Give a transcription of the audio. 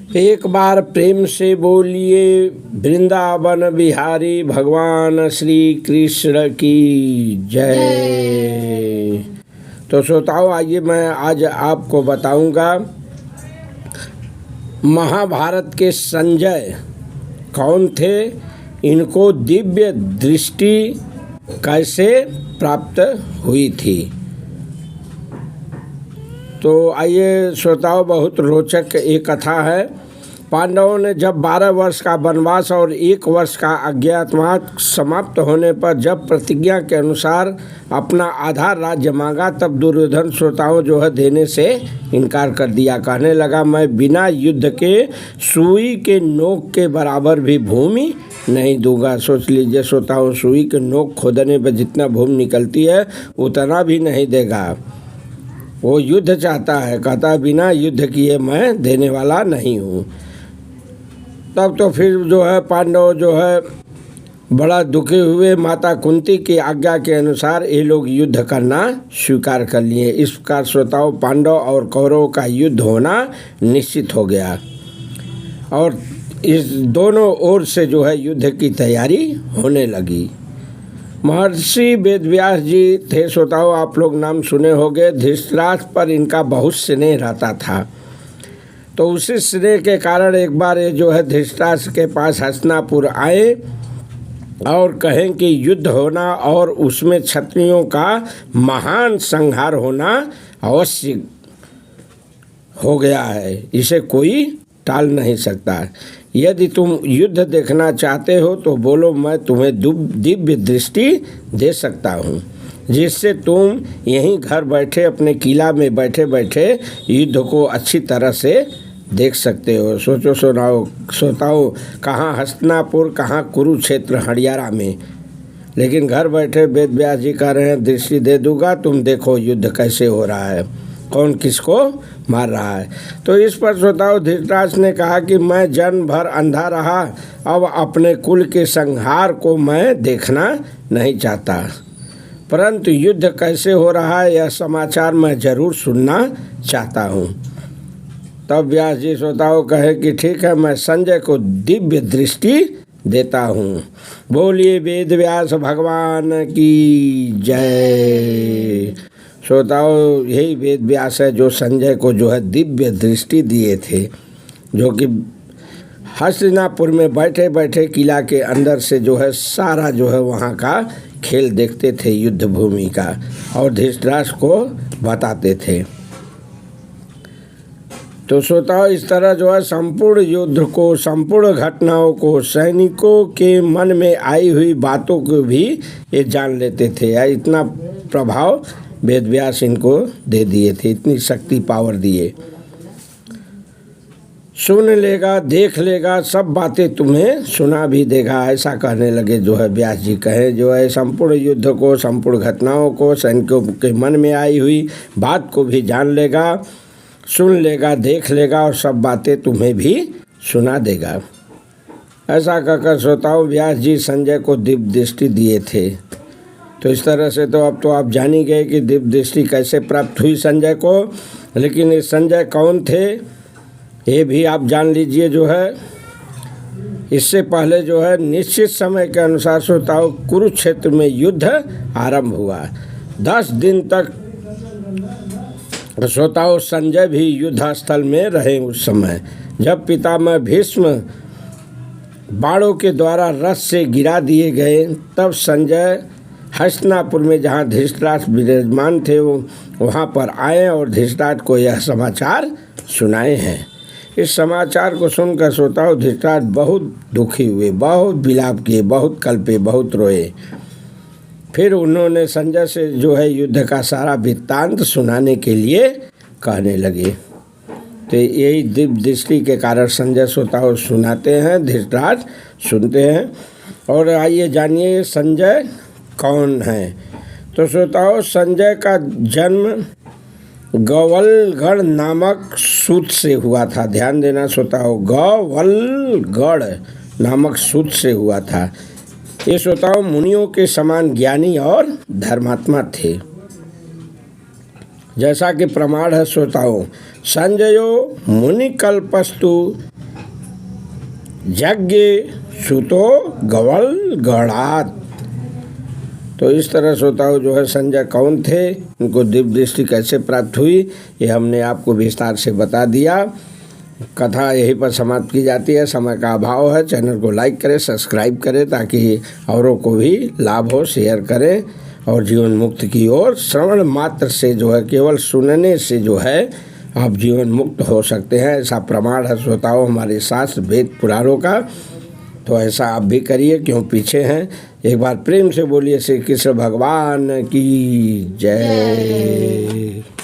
एक बार प्रेम से बोलिए वृंदावन बिहारी भगवान श्री कृष्ण की जय। तो श्रोताओं, आइए मैं आज आपको बताऊंगा महाभारत के संजय कौन थे, इनको दिव्य दृष्टि कैसे प्राप्त हुई थी। तो आइए श्रोताओं, बहुत रोचक एक कथा है। पांडवों ने जब 12 वर्ष का वनवास और 1 वर्ष का अज्ञातवास समाप्त होने पर जब प्रतिज्ञा के अनुसार अपना आधा राज्य मांगा, तब दुर्योधन श्रोताओं देने से इनकार कर दिया। कहने लगा, मैं बिना युद्ध के सुई के नोक के बराबर भी भूमि नहीं दूंगा। सोच लीजिए श्रोताओं, सुई के नोक खोदने पर जितना भूमि निकलती है उतना भी नहीं देगा। वो युद्ध चाहता है, कहता है बिना युद्ध किए मैं देने वाला नहीं हूँ। तब तो फिर पांडव बड़ा दुखी हुए। माता कुंती की आज्ञा के अनुसार ये लोग युद्ध करना स्वीकार कर लिए। इस प्रकार श्रोताओं, पांडव और कौरवों का युद्ध होना निश्चित हो गया और इस दोनों ओर से युद्ध की तैयारी होने लगी। महर्षि वेदव्यास जी थे श्रोताओं, आप लोग नाम सुने होंगे। धृतराष्ट्र पर इनका बहुत स्नेह रहता था। तो उसी स्नेह के कारण एक बार ये धृतराष्ट्र के पास हस्तिनापुर आए और कहें कि युद्ध होना और उसमें क्षत्रियों का महान संहार होना अवश्य हो गया है, इसे कोई टाल नहीं सकता। यदि तुम युद्ध देखना चाहते हो तो बोलो, मैं तुम्हें दिव्य दृष्टि दे सकता हूँ, जिससे तुम यहीं घर बैठे अपने किला में बैठे बैठे युद्ध को अच्छी तरह से देख सकते हो। सोचो श्रोताओं, कहाँ हस्तिनापुर, कहाँ कुरुक्षेत्र हरियाणा में, लेकिन घर बैठे वेदव्यास जी कह रहे हैं दृष्टि दे दूंगा, तुम देखो युद्ध कैसे हो रहा है, कौन किसको मार रहा है। तो इस पर श्रोताओं, धृतराष्ट्र ने कहा कि मैं जन्म भर अंधा रहा, अब अपने कुल के संहार को मैं देखना नहीं चाहता, परंतु युद्ध कैसे हो रहा है यह समाचार मैं जरूर सुनना चाहता हूँ। तब व्यास जी श्रोताओं कहे कि ठीक है, मैं संजय को दिव्य दृष्टि देता हूँ। बोलिए वेदव्यास भगवान की जय। श्रोताओं, यही वेदव्यास है जो संजय को दिव्य दृष्टि दिए थे, जो कि हस्तिनापुर में बैठे बैठे किला के अंदर से सारा वहाँ का खेल देखते थे युद्ध भूमि का, और धृतराष्ट्र को बताते थे। तो श्रोताओं, इस तरह संपूर्ण युद्ध को, संपूर्ण घटनाओं को, सैनिकों के मन में आई हुई बातों को भी ये जान लेते थे। इतना प्रभाव वेदव्यास इनको दे दिए थे, इतनी शक्ति पावर दिए। सुन लेगा, देख लेगा, सब बातें तुम्हें सुना भी देगा, ऐसा कहने लगे व्यास जी कहे संपूर्ण युद्ध को, संपूर्ण घटनाओं को, सैनिकों के मन में आई हुई बात को भी जान लेगा, सुन लेगा, देख लेगा और सब बातें तुम्हें भी सुना देगा। ऐसा कहकर श्रोताओं, व्यास जी संजय को दिव्य दृष्टि दिए थे। तो इस तरह से तो अब तो आप जान ही गए कि दिव्य दृष्टि कैसे प्राप्त हुई संजय को। लेकिन ये संजय कौन थे ये भी आप जान लीजिए। इससे पहले निश्चित समय के अनुसार श्रोताओं, कुरुक्षेत्र में युद्ध आरंभ हुआ। 10 दिन तक श्रोताओं संजय भी युद्ध स्थल में रहे। उस समय जब पितामह भीष्म बाणों के द्वारा रथ से गिरा दिए गए, तब संजय हस्तिनापुर में जहाँ धृतराष्ट्र विराजमान थे वहाँ पर आए और धृतराष्ट्र को यह समाचार सुनाए हैं। इस समाचार को सुनकर श्रोताओं, धृतराष्ट्र बहुत दुखी हुए, बहुत विलाप किए, बहुत कल्पे, बहुत रोए। फिर उन्होंने संजय से युद्ध का सारा वृत्तांत सुनाने के लिए कहने लगे। तो यही दिव्य दृष्टि के कारण संजय श्रोताओं सुनाते हैं, धृतराष्ट्र सुनते हैं। और आइए जानिए संजय कौन है। तो श्रोताओं, संजय का जन्म गवलगढ़ नामक सूत से हुआ था। ध्यान देना श्रोताओं, गवलगढ़ नामक सूत से हुआ था। ये श्रोताओं मुनियों के समान ज्ञानी और धर्मात्मा थे। जैसा कि प्रमाण है श्रोताओं, संजयो मुनिकल्पस्तु यज्ञ सुतो गवल गणात। तो इस तरह श्रोताओं जो है संजय कौन थे, उनको दिव्य दृष्टि कैसे प्राप्त हुई, ये हमने आपको विस्तार से बता दिया। कथा यहीं पर समाप्त की जाती है, समय का अभाव है। चैनल को लाइक करें, सब्सक्राइब करें ताकि औरों को भी लाभ हो, शेयर करें और जीवन मुक्त की ओर। श्रवण मात्र से जो है, केवल सुनने से जो है आप जीवन मुक्त हो सकते हैं, ऐसा प्रमाण है श्रोताओं हमारे शास्त्र वेद पुराणों का। तो ऐसा आप भी करिए, क्यों पीछे हैं। एक बार प्रेम से बोलिए श्री कृष्ण भगवान की जय।